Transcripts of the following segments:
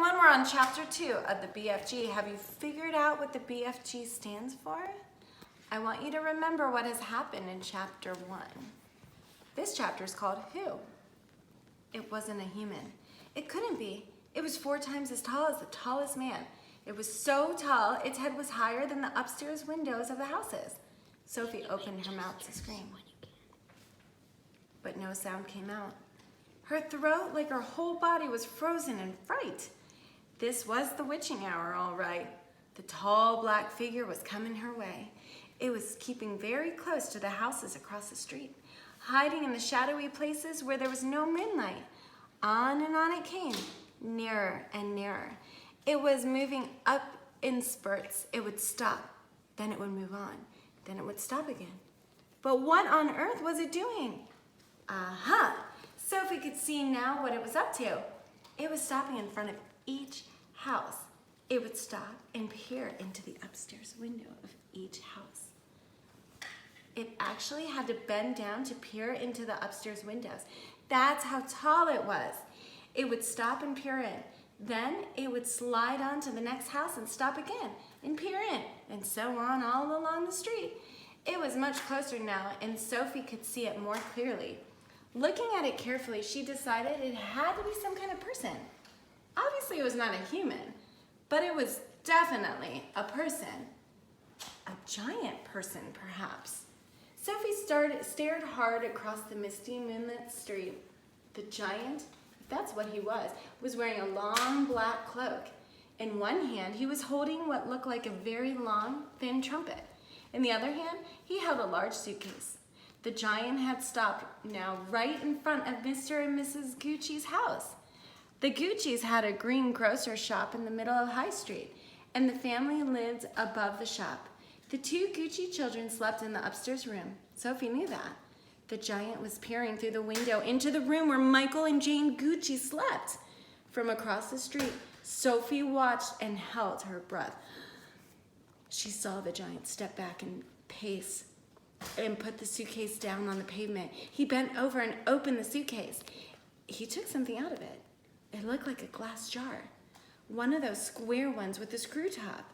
everyone, we're on chapter 2 of the BFG. Have you figured out what the BFG stands for? I want you to remember what has happened in chapter 1. This chapter is called Who? It wasn't a human. It couldn't be. It was 4 times as tall as the tallest man. It was so tall, its head was higher than the upstairs windows of the houses. Sophie opened her mouth to scream, but no sound came out. Her throat, like her whole body, was frozen in fright. This was the witching hour, all right. The tall black figure was coming her way. It was keeping very close to the houses across the street, hiding in the shadowy places where there was no moonlight. On and on it came, nearer and nearer. It was moving up in spurts. It would stop, then it would move on, then it would stop again. But what on earth was it doing? Aha! Sophie could see now what it was up to. It was stopping in front of each house. It would stop and peer into the upstairs window of each house. It actually had to bend down to peer into the upstairs windows. That's how tall it was. It would stop and peer in. Then it would slide on to the next house and stop again and peer in, and so on all along the street. It was much closer now, and Sophie could see it more clearly. Looking at it carefully, she decided it had to be some kind of person. Obviously, it was not a human, but it was definitely a person. A giant person, perhaps. Sophie stared hard across the misty, moonlit street. The giant, if that's what he was wearing a long black cloak. In one hand, he was holding what looked like a very long, thin trumpet. In the other hand, he held a large suitcase. The giant had stopped now right in front of Mr. and Mrs. Gucci's house. The Gucci's had a green grocer shop in the middle of High Street, and the family lived above the shop. The 2 Gucci children slept in the upstairs room. Sophie knew that. The giant was peering through the window into the room where Michael and Jane Gucci slept. From across the street, Sophie watched and held her breath. She saw the giant step back and pace and put the suitcase down on the pavement. He bent over and opened the suitcase. He took something out of it. It looked like a glass jar, one of those square ones with a screw top.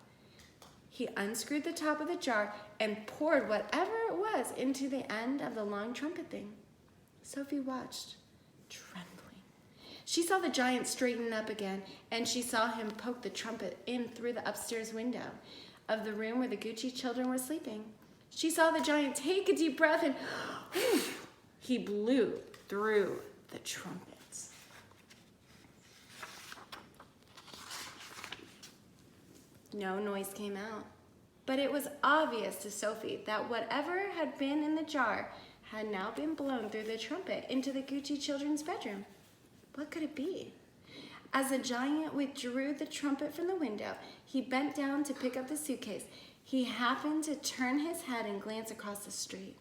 He unscrewed the top of the jar and poured whatever it was into the end of the long trumpet thing. Sophie watched, trembling. She saw the giant straighten up again, and she saw him poke the trumpet in through the upstairs window of the room where the Gucci children were sleeping. She saw the giant take a deep breath and he blew through the trumpets. No noise came out, but it was obvious to Sophie that whatever had been in the jar had now been blown through the trumpet into the Gucci children's bedroom. What could it be? As the giant withdrew the trumpet from the window, he bent down to pick up the suitcase. He happened to turn his head and glance across the street.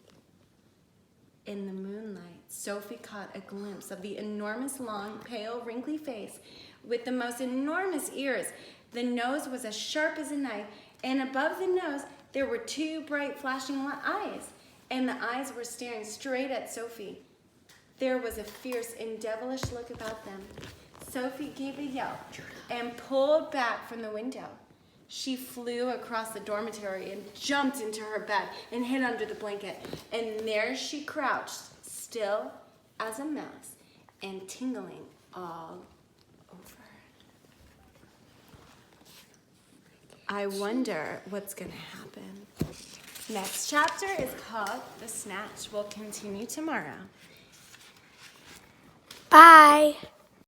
In the moonlight, Sophie caught a glimpse of the enormous, long, pale, wrinkly face with the most enormous ears. The nose was as sharp as a knife, and above the nose, there were 2 bright, flashing eyes, and the eyes were staring straight at Sophie. There was a fierce and devilish look about them. Sophie gave a yelp and pulled back from the window. She flew across the dormitory and jumped into her bed and hid under the blanket. And there she crouched, still as a mouse and tingling all over. I wonder what's going to happen. Next chapter is called The Snatch. We'll continue tomorrow. Bye.